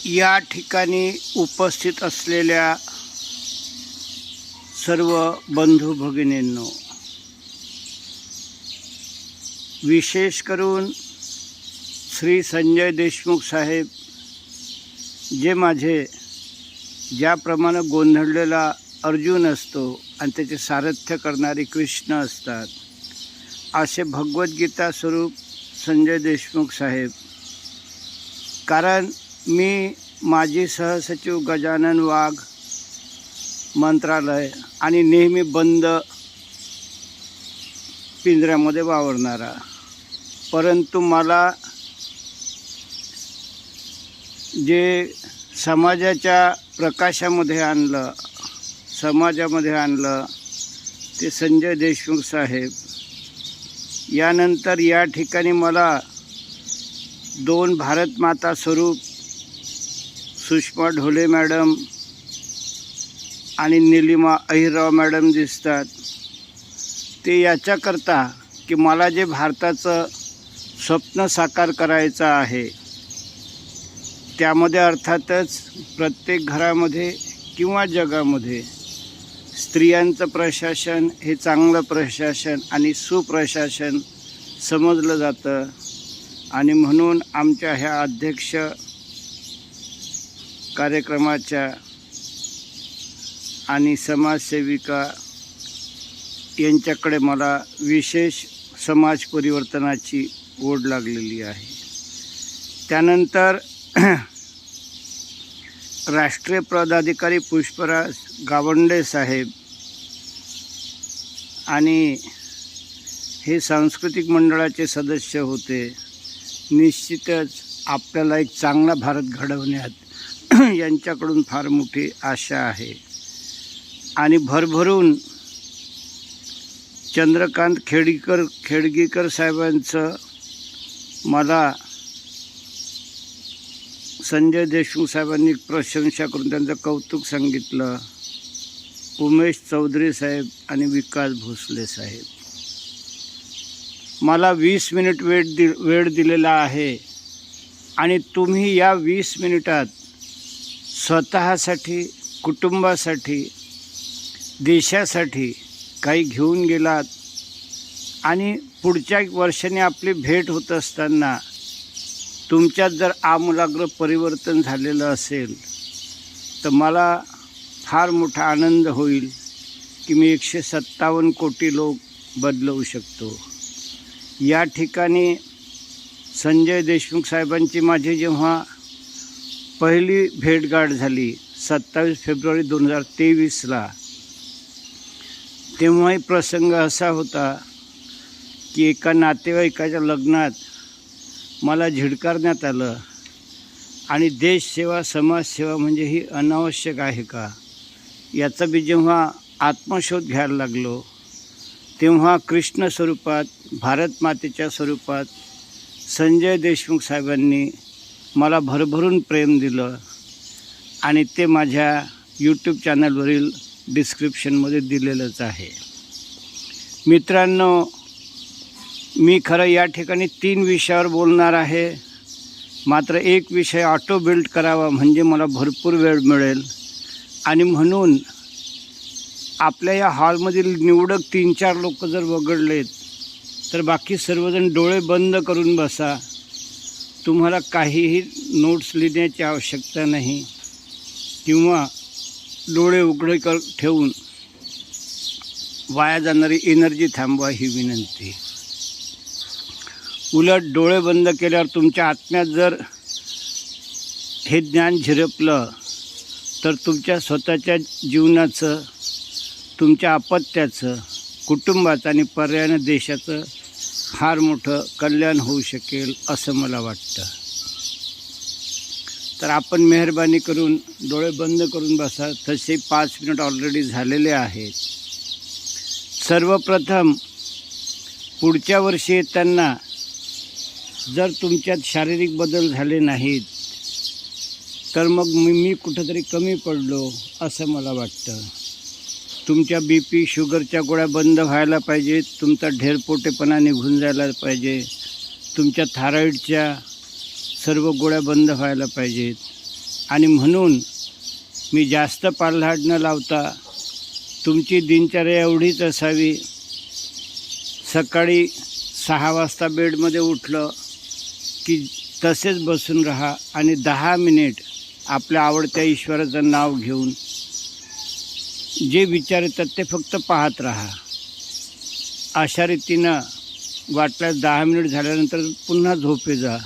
या ठिकाणी उपस्थित असलेल्या सर्व बंधू भगिनींनो, विशेष करून श्री संजय देशमुख साहेब जे माझे ज्याप्रमाणे गोंधळलेला अर्जुन असतो आणि त्याचे सारथ्य करणारे कृष्ण असतात, असे भगवद्गीता स्वरूप संजय देशमुख साहेब. कारण मी माजी सहसचिव गजानन वाघ मंत्रालय आणि नेहमी बंद पिंजऱ्यामध्ये वावरणारा, परंतु मला जे समाजाच्या प्रकाशामध्ये आणलं, समाजामध्ये आणलं ते संजय देशमुख साहेब. यानंतर या ठिकाणी मला दोन भारत माता स्वरूप सुषमा ढोले मॅडम आणि निलिमा अहिरराव मॅडम दिसतात. ते याच्याकरता की मला जे भारताचं स्वप्न साकार करायचं आहे, त्यामध्ये अर्थातच प्रत्येक घरामध्ये किंवा जगामध्ये स्त्रियांचं प्रशासन हे चांगलं प्रशासन आणि सुप्रशासन समजलं जातं. आणि म्हणून आमच्या ह्या अध्यक्ष कार्यक्रमाच्या आणि समाजसेविका यांच्याकडे मला विशेष समाज परिवर्तनाची ओढ लागलेली आहे. त्यानंतर राष्ट्रीय पदाधिकारी पुष्पराज गावंडे साहेब आणि हे सांस्कृतिक मंडळाचे सदस्य होते. निश्चितच आपल्याला एक चांगला भारत घडवण्यात यांच्याकडून फार मोठी आशा आहे. आणि भरभरून चंद्रकांत खेडगीकर साहेबांचं मला संजय देशमुख साहेबांनी प्रशंसा करून त्यांचं कौतुक सांगितलं. उमेश चौधरी साहेब आणि विकास भोसले साहेब, मला 20 मिनिट वेळ दिलेला आहे आणि तुम्ही या 20 मिनिटात स्वतःसाठी, कुटुंबासाठी, देशासाठी काही घेऊन गेलात. आणि पुढच्या वर्षाने आपली भेट होत असताना तुमच्यात जर आमूलाग्र परिवर्तन झालेलं असेल तर मला फार मोठा आनंद होईल की मी 157 कोटी लोक बदलवू शकतो. या ठिकाणी संजय देशमुख साहेबांची माझी जेव्हा पहिली भेटगाठ झाली 27 फेब्रुवारी 2023ला, तेव्हाही प्रसंग असा होता की एका नातेवाईकाच्या लग्नात मला झिडकारण्यात आलं. आणि देशसेवा, समाजसेवा म्हणजे ही अनावश्यक आहे का, याचा मी जेव्हा आत्मशोध घ्यायला लागलो, तेव्हा कृष्ण स्वरूपात, भारत मातेच्या स्वरूपात संजय देशमुख साहेबांनी मला भरभरून प्रेम दिलं. आणि ते माझ्या यूट्यूब चॅनलवरील डिस्क्रिप्शनमध्ये दिलेलंच आहे. मित्रांनो, मी खरं या ठिकाणी 3 विषयावर बोलणार आहे, मात्र एक विषय ऑटो बिल्ड करावा म्हणजे मला भरपूर वेळ मिळेल. आणि म्हणून आपल्या या हॉलमधील निवडक 3-4 लोक जर वगळलेत तर बाकी सर्वजण डोळे बंद करून बसा. तुम्हाला काहीही नोट्स लिहिण्याची आवश्यकता नाही किंवा डोळे उघडे ठेवून वाया जाणारी एनर्जी थांबवा ही विनंती. उलट डोळे बंद केल्यावर तुमच्या आत्म्यात जर हे ज्ञान झिरपलं तर तुमच्या स्वतःच्या जीवनाचं, तुमच्या अपत्याचं, कुटुंबाचं आणि पर्यायानं देशाचं फार मोठं कल्याण होऊ शकेल असं मला वाटतं. तर आपण मेहरबानी करून डोळे बंद करून बसा. तसे 5 मिनिट ऑलरेडी झालेले आहेत. सर्वप्रथम पुढच्या वर्षी येताना जर तुमच्यात शारीरिक बदल झाले नाहीत तर मग मी कुठंतरी कमी पडलो असं मला वाटतं. तुमच्या BP, शुगरच्या गोळ्या बंद व्हायला पाहिजेत. तुमचा ढेरपोटेपणा निघून जायला पाहिजे. तुमच्या थायरॉईडच्या सर्व गोळ्या बंद व्हायला पाहिजेत. आणि म्हणून मी जास्त पालहाड न लावता तुमची दिनचर्या एवढीच असावी. सकाळी 6 वाजता बेडमध्ये उठलं की तसेच बसून राहा आणि 10 मिनिट आपल्या आवडत्या ईश्वराचं नाव घेऊन जे विचार येतात ते फक्त पाहत राहा. अशा रीतीनं वाटल्यास 10 मिनिट झाल्यानंतर पुन्हा झोपे जा.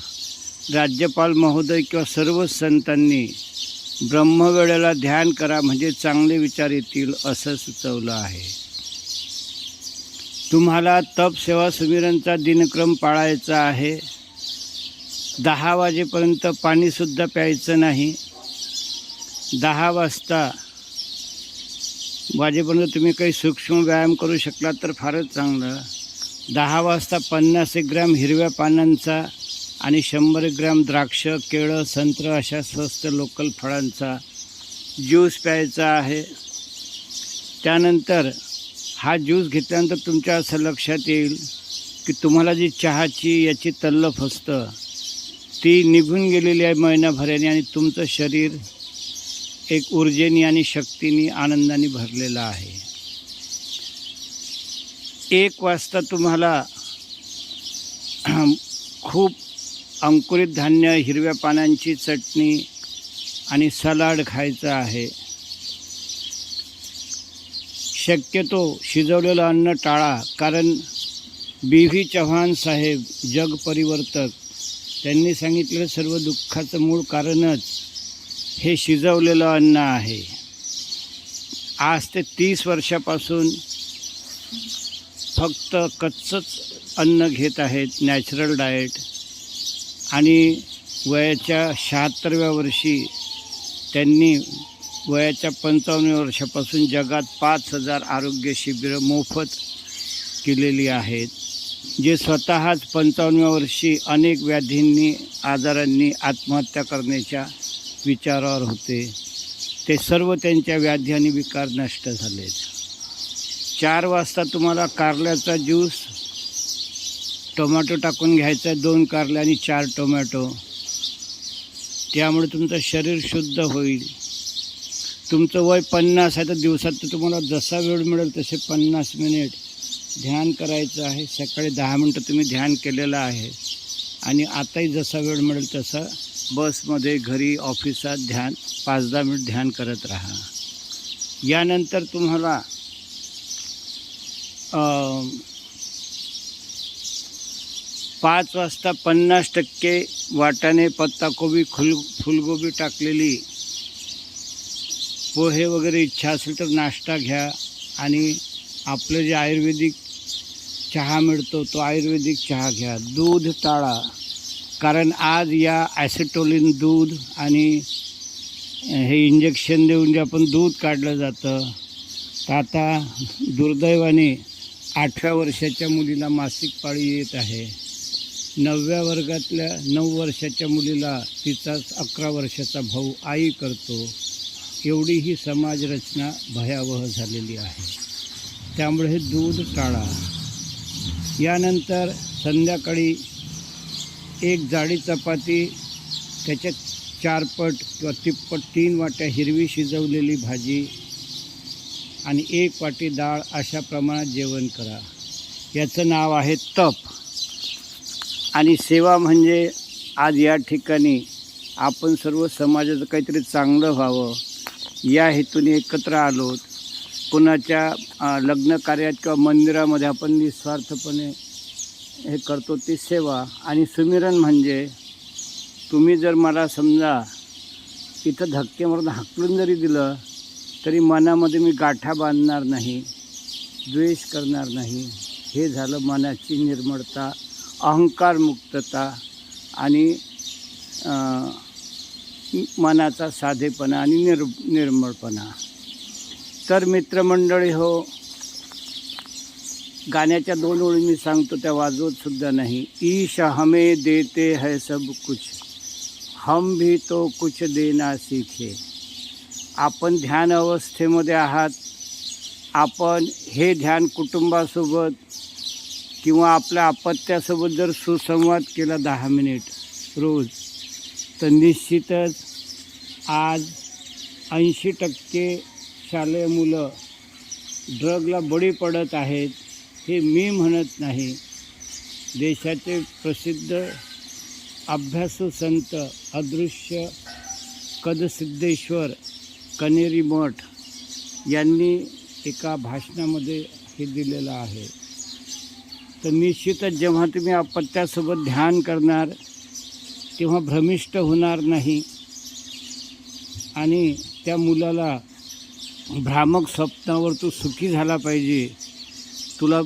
राज्यपाल महोदय किंवा सर्व संतांनी ब्रह्मवेळेला ध्यान करा म्हणजे चांगले विचार येतील असं सुचवलं आहे. तुम्हाला तप सेवा सुमिरनचा दिनक्रम पाळायचा आहे. 10 वाजेपर्यंत पाणीसुद्धा प्यायचं नाही. 10 वाजेपर्यंत तुम्ही काही सूक्ष्म व्यायाम करू शकला तर फारच चांगलं. 10 वाजता 50 ग्रॅम हिरव्या पानांचा आणि 100 ग्रॅम द्राक्ष, केळं, संत्र अशा स्वस्त लोकल फळांचा ज्यूस प्यायचा आहे. त्यानंतर हा ज्यूस घेतल्यानंतर तुमच्या असं लक्षात येईल की तुम्हाला जी चहाची याची तल्लफ असतं ती निघून गेलेली आहे महिनाभराने आणि तुमचं शरीर एक ऊर्जेने आणि शक्तीने आनंदाने भरलेलं आहे. 1 वाजता तुम्हाला खूप अंकुरित धान्य, हिरव्या पानांची चटणी आणि सलाड खायचं आहे. शक्यतो शिजवलेलं अन्न टाळा, कारण B.V. चव्हाण साहेब जग परिवर्तक त्यांनी सांगितलेलं सर्व दुःखाचं मूळ कारणच हे शिजवलेलं अन्न आहे. आज ते 30 वर्षापासून फक्त कच्चंच अन्न घेत आहेत, नॅचरल डाएट. आणि वयाच्या 76व्या वर्षी त्यांनी वयाच्या 55व्या वर्षापासून जगात 5000 आरोग्य शिबिरं मोफत केलेली आहेत. जे स्वतःच 55व्या वर्षी अनेक व्याधींनी, आजारांनी आत्महत्या करण्याच्या विचारावर होते, ते सर्व त्यांच्या व्याधी आणि विकार नष्ट झालेत. 4 वाजता तुम्हाला कारल्याचा ज्यूस, टोमॅटो टाकून घ्यायचा आहे, 2 कारले आणि 4 टोमॅटो. त्यामुळे तुमचं शरीर शुद्ध होईल. तुमचं वय 50 आहे तर दिवसात तुम्हाला जसा वेळ मिळेल तसे 50 मिनिट ध्यान करायचं आहे. सकाळी 10 मिनटं तुम्ही ध्यान केलेलं आहे आणि आताही जसा वेळ मिळेल तसा बसमध्ये, घरी, ऑफिसात ध्यान 5-10 मिनिट ध्यान करत राहा. यानंतर तुम्हाला 5 वाजता 50% वाटाणे, पत्ताकोबी, फुलगोबी टाकलेली पोहे वगैरे इच्छा असेल तर नाश्ता घ्या. आणि आपलं जे आयुर्वेदिक चहा मिळतो तो आयुर्वेदिक चहा घ्या. दूध टाळा, कारण आज या ॲसिटोलिन दूध आणि हे इंजेक्शन देऊन जे आपण दूध काढलं जातं, तर आता दुर्दैवाने 8व्या वर्षाच्या मुलीला मासिक पाळी येत आहे. 9व्या वर्गातल्या 9 वर्षाच्या मुलीला तिचाच 11 वर्षाचा भाऊ आई करतो. एवढी ही समाजरचना भयावह झालेली आहे. त्यामुळे हे दूध टाळा. यानंतर संध्याकाळी 1 जाडी चपाती, त्याच्यात 4 पट किंवा तिप्पट 3 वाट्या हिरवी शिजवलेली भाजी आणि 1 वाटी डाळ अशा प्रमाणात जेवण करा. याचं नाव आहे तप. आणि सेवा म्हणजे आज या ठिकाणी आपण सर्व समाजाचं काहीतरी चांगलं व्हावं या हेतूने एकत्र आलोत. कुणाच्या लग्न कार्यात किंवा मंदिरामध्ये आपण निस्वार्थपणे हे करतो ती सेवा. आणि सुमिरन म्हणजे तुम्ही जर मला समजा इथं धक्के मारून हाकलून जरी दिलं तरी मनामध्ये मी गाठा बांधणार नाही, द्वेष करणार नाही. हे झालं मनाची निर्मळता, अहंकारमुक्तता आणि मनाचा साधेपणा आणि निर्मळपणा. तर मित्रमंडळी हो, गाण्याच्या 2 ओळी मी सांगतो त्या वाजवतसुद्धा नाही. ईश हमें देते है सब कुछ, हम भी तो कुछ देना सीखे. आपण ध्यान अवस्थेमध्ये आहात. आपण हे ध्यान कुटुंबासोबत किंवा आपल्या अपत्यासोबत जर सुसंवाद केला 10 मिनिट रोज, तर निश्चितच आज 80% शालेय मुलं ड्रगला बळी पडत आहेत. हे मी म्हणत नाही. देशाचे प्रसिद्ध अभ्यासू संत अदृश्य कदसिद्धेश्वर कनेरी मठ यांनी एका भाषणामध्ये हे दिलेलं आहे. तर निश्चितच जेव्हा तुम्ही अपत्यासोबत ध्यान करणार तेव्हा भ्रमिष्ट होणार नाही आणि त्या मुलाला भ्रामक स्वप्नावर तू सुखी झाला पाहिजे, तुला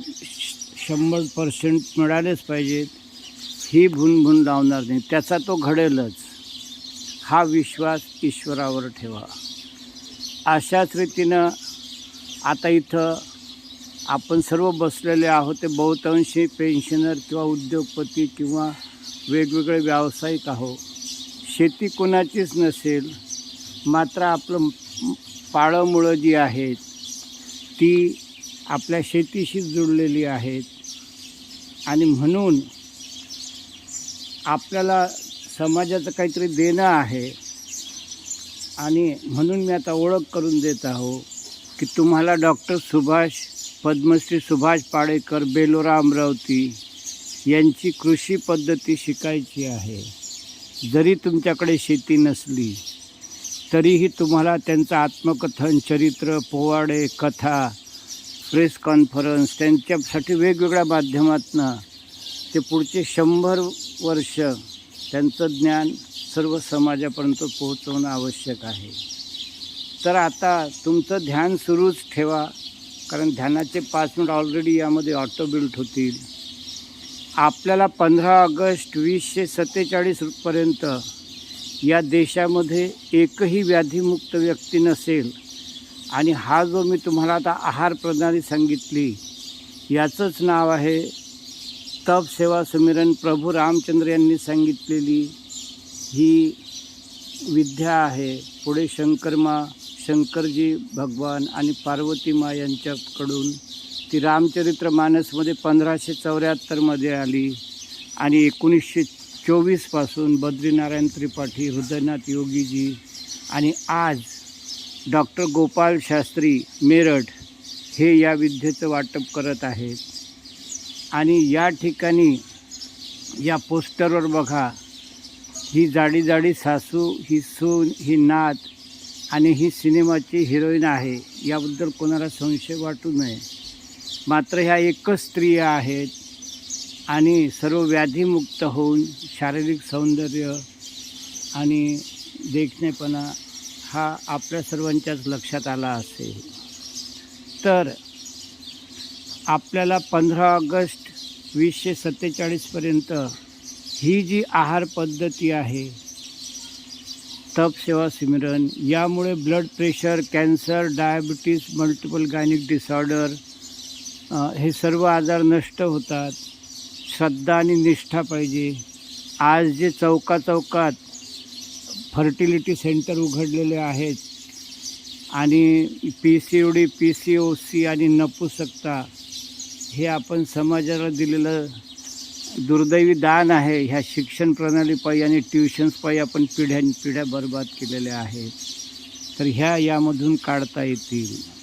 100% मिळालेच पाहिजेत, ही भुणभुण लावणार नाही. त्याचा तो घडेलच. हा विश्वास ईश्वरावर ठेवा. अशाच रीतीनं आता इथं आपण सर्व बसलेले आहोत ते बहुतांशी पेन्शनर किंवा उद्योगपती किंवा वेगवेगळे व्यावसायिक आहोत. शेती कोणाचीच नसेल, मात्र आपलं पाळंमुळं जी आहेत ती आपल्या शेतीशी जुळलेली आहेत आणि म्हणून आपल्याला समाजाचं काहीतरी देणं आहे. आणि म्हणून मी आता ओळख करून देत आहो की तुम्हाला डॉक्टर पद्मश्री सुभाष पाडेकर, बेलोरा, अमरावती यांची कृषी पद्धती शिकायची आहे. जरी तुमच्याकडे शेती नसली तरीही तुम्हाला त्यांचं आत्मकथन, चरित्र, पोवाडे, कथा, प्रेस कॉन्फरन्स त्यांच्यासाठी वेगवेगळ्या माध्यमातून ते पुढचे 100 वर्ष त्यांचं ज्ञान सर्व समाजापर्यंत पोहोचवणं आवश्यक आहे. तर आता तुमचं ध्यान सुरूच ठेवा, कारण ध्यानाचे 5 मिनिट ऑलरेडी यामध्ये ऑटो बिल्ट होतील. आपल्याला 15 ऑगस्ट 2047 पर्यंत या देशामध्ये एकही व्याधीमुक्त व्यक्ती नसेल. आणि हा जो मी तुम्हाला आता आहार प्रणाली सांगितली याचंच नाव आहे तप सेवा सुमिरन. प्रभू रामचंद्र यांनी सांगितलेली ही विद्या आहे. पुढे शंकरजी भगवान आणि पार्वती माँ यांच्याकडून ती रामचरित्र मानसमध्ये 1574 आली आणि 1924 बद्रीनारायण त्रिपाठी, हृदयनाथ योगीजी आणि आज डॉक्टर गोपाल शास्त्री मेरठ हे या विद्येचं वाटप करत आहेत. आणि या ठिकाणी या पोस्टरवर बघा, ही जाडी सासू, ही सून, ही नात आणि ही सिनेमाची हिरोईन आहे. याबद्दल कोणाला संशय वाटू नये. मात्र ह्या एकच स्त्रिया आहेत आणि सर्व व्याधीमुक्त होऊन शारीरिक सौंदर्य आणि देखणेपणा हा आपल्या सर्वांच्याच लक्षात आला असेल. तर आपल्याला 15 ऑगस्ट 2047 पर्यंत ही जी आहार पद्धती आहे तप सेवा सिमरन, यामुळे blood pressure, cancer, diabetes, multiple gynaec disorder हे सर्व आजार नष्ट होतात. श्रद्धा आणि निष्ठा पाहिजे. आज जे चौकात फर्टिलिटी सेंटर उघडलेले आहेत आणि PCOD, PCOC आणि नपुसकता हे आपण समाजाला दिलेलं दुर्दैवी दान आहे. ह्या शिक्षण प्रणालीपायी आणि ट्युशन्सपायी आपण पिढ्या बर्बाद केलेल्या आहेत. तर ह्या यामधून काढता येतील.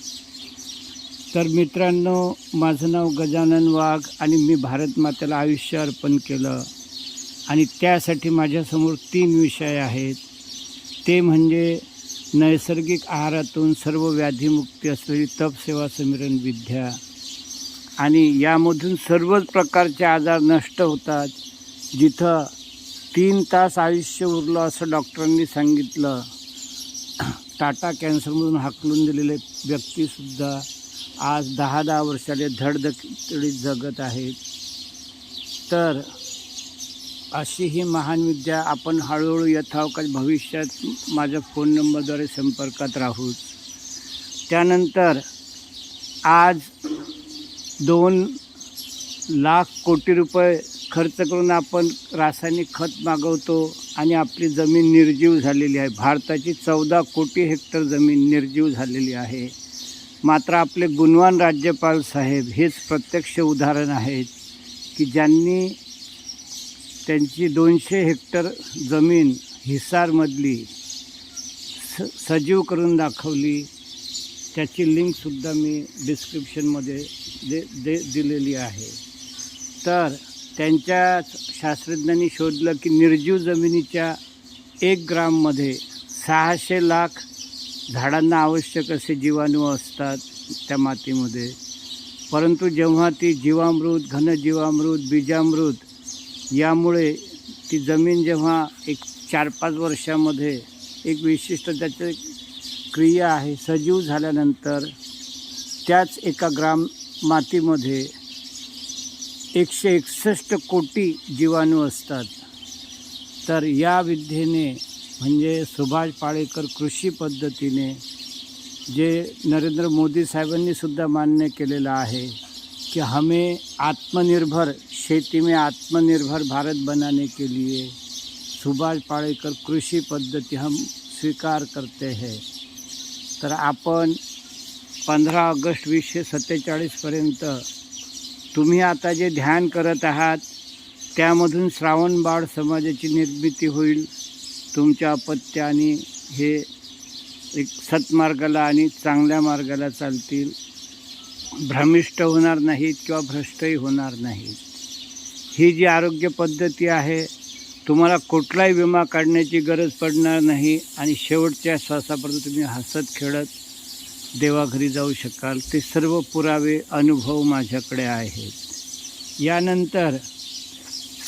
तर मित्रांनो, माझं नाव गजानन वाघ आणि मी भारत मातेला आयुष्य अर्पण केलं आणि त्यासाठी माझ्यासमोर 3 विषय आहेत. ते म्हणजे नैसर्गिक आहारातून सर्व व्याधीमुक्ती असलेली तप सेवा समिरण विद्या आणि यामधून सर्वच प्रकारचे आजार नष्ट होतात. जिथं 3 तास आयुष्य उरलं असं डॉक्टरांनी सांगितलं, टाटा कॅन्सरमधून हाकलून दिलेले व्यक्तीसुद्धा आज 10 वर्षाले धडधडीत जगत आहेत. तर अशी ही महान विद्या आपण हळूहळू यथावकाश भविष्यात माझ्या फोन नंबरद्वारे संपर्कात राहू. त्यानंतर आज 2 लाख कोटी रुपये खर्च करून आपण रासायनिक खत मागवतो आणि आपली जमीन निर्जीव झालेली आहे. भारताची 14 कोटी हेक्टर जमीन निर्जीव झालेली आहे. मात्र आपले गुणवान राज्यपाल साहेब हेच प्रत्यक्ष उदाहरण आहेत की ज्यांनी त्यांची 200 हेक्टर जमीन हिसारमधली सजीव करून दाखवली. त्याची लिंकसुद्धा मी डिस्क्रिप्शनमध्ये दिलेली आहे. तर त्यांच्या शास्त्रज्ञांनी शोधलं की निर्जीव जमिनीच्या 1 ग्राममध्ये 600 लाख झाडांना आवश्यक असे जीवाणू असतात त्या मातीमध्ये. परंतु जेव्हा ती जीवामृत, घनजीवामृत, बीजामृत यामुळे ती जमीन जेव्हा एक 4-5 वर्षामध्ये एक विशिष्ट त्याची क्रिया आहे, सजीव झाल्यानंतर त्याच एका ग्राम मातीमध्ये 161 कोटी जीवाणू असतात. तर या विद्येने म्हणजे सुभाष पाळेकर कृषी पद्धतीने जे नरेंद्र मोदी साहेबांनी सुद्धा मान्य केलेलं आहे कि हमें आत्मनिर्भर खेती में आत्मनिर्भर भारत बनाने के लिए सुभाष पाळेकर कृषी पद्धती हम स्वीकार करते हैं. तर आपण 15 ऑगस्ट 2047पर्यंत तुम्ही आता जे ध्यान करत आहात त्यामधून श्रावणबाळ समाजाची निर्मिती होईल. तुमच्या अपत्य आणि हे एक सत्मार्गाला आणि चांगल्या मार्गाला चालतील, भ्रमिष्ट होणार नाहीत किंवा भ्रष्टही होणार नाहीत. ही जी आरोग्य पद्धती आहे, तुम्हाला कुठलाही विमा काढण्याची गरज पडणार नाही आणि शेवटच्या श्वासापर्यंत तुम्ही हसत खेळत देवाघरी जाऊ शकाल. ते सर्व पुरावे अनुभव माझ्याकडे आहेत. यानंतर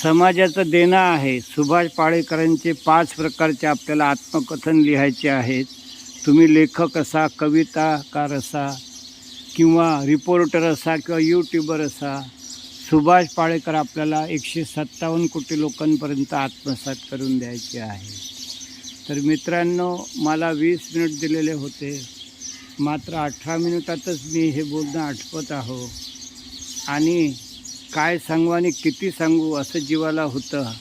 समाजाचं देणं आहे. सुभाष पाळेकरांचे 5 प्रकारचे आपल्याला आत्मकथन लिहायचे आहेत. तुम्ही लेखक असा, कविताकार असा किंवा रिपोर्टर असा किंवा यूट्यूबर असा, सुभाष पाळेकर आपल्याला 157 कोटी लोकांपर्यंत आत्मसात करून द्यायचे आहे. तर मित्रांनो, मला 20 मिनिट दिलेले होते, मात्र 18 मिनिटातच मी हे बोलणं आटपत आहो. आणि काय सांगू आणि किती सांगू असं जीवाला होतं.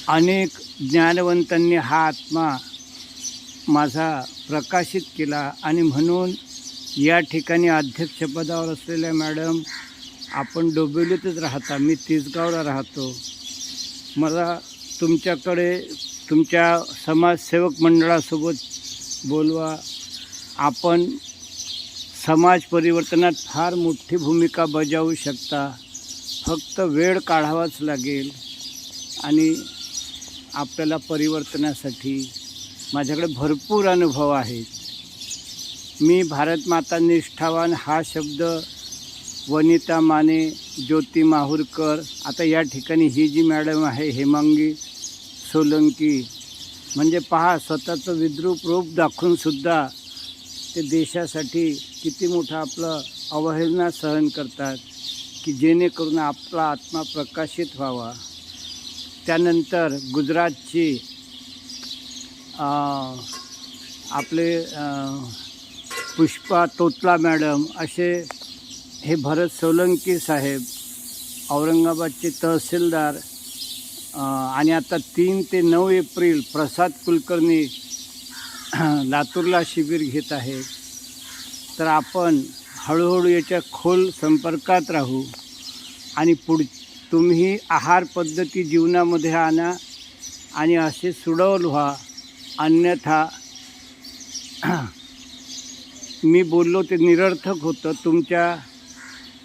अनेक ज्ञानवंतांनी हा आत्मा माझा प्रकाशित केला आणि म्हणून या ठिकाणी अध्यक्षपदावर असलेल्या मॅडम, आपण डोंबिवलीतच राहता, मी तिसगावला राहतो. मला तुमच्याकडे तुमच्या समाजसेवक मंडळासोबत बोलवा. आपण समाज परिवर्तनात फार मोठी भूमिका बजावू शकता. फक्त वेळ काढावाच लागेल आणि आपल्याला परिवर्तनासाठी माझ्याकडे भरपूर अनुभव आहेत. मी भारत माता निष्ठावान हा शब्द वनिता माने, ज्योती माहुरकर, आता या ठिकाणी ही जी मॅडम आहे हेमांगी सोलंकी, म्हणजे पहा स्वतःचं विद्रूप रूप दाखवूनसुद्धा ते देशासाठी किती मोठं आपलं अवहेलना सहन करतात की जेणेकरून आपला आत्मा प्रकाशित व्हावा. त्यानंतर गुजरातची आपले पुष्पा तोतला मॅडम, असे हे भरत सोलंकी साहेब, औरंगाबादचे तहसीलदार, आणि आता 3 ते 9 एप्रिल प्रसाद कुलकर्णी लातूरला शिबिर घेत आहेत. तर आपण हळूहळू याच्या खोल संपर्कात राहू आणि तुम्ही आहार पद्धती जीवनामध्ये आणा आणि असे सुडौल व्हा. अन्यथा मी बोललो ते निरर्थक होतं. तुमच्या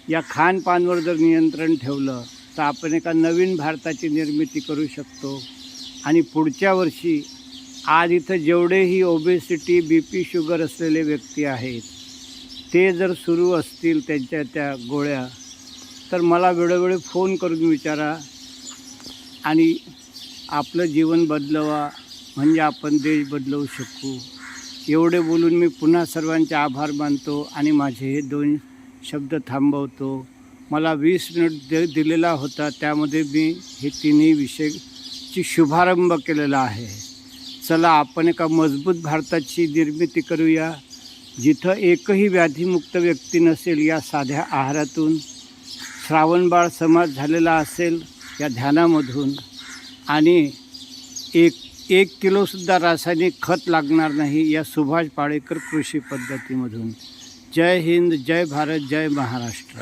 या खानपानवर जर नियंत्रण ठेवलं तर आपण एका नवीन भारताची निर्मिती करू शकतो. आणि पुढच्या वर्षी आज इथं जेवढेही ओबेसिटी, BP, शुगर असलेले व्यक्ती आहेत ते जर सुरू असतील त्यांच्या त्या गोळ्या, तर मला वेळोवेळी फोन करून विचारा आणि आपलं जीवन बदलवा, म्हणजे आपण देश बदलवू शकू. एवढे बोलून मी पुन्हा सर्वांचे आभार मानतो आणि माझे हे 2 शब्द थांबवतो. मला 20 मिनिट दिलेला होता, त्यामध्ये मी हे 3ही विषयाची शुभारंभ केलेला आहे. चला आपण एका मजबूत भारताची निर्मिती करूया, जिथं एकही व्याधीमुक्त व्यक्ती नसेल. या साध्या आहारातून श्रावणबाळ समाज झालेला असेल या ध्यानामधून, आणि एक किलोसुद्धा रासायनिक खत लागणार नाही या सुभाष पाळेकर कृषी पद्धतीमधून. जय हिंद, जय भारत, जय महाराष्ट्र.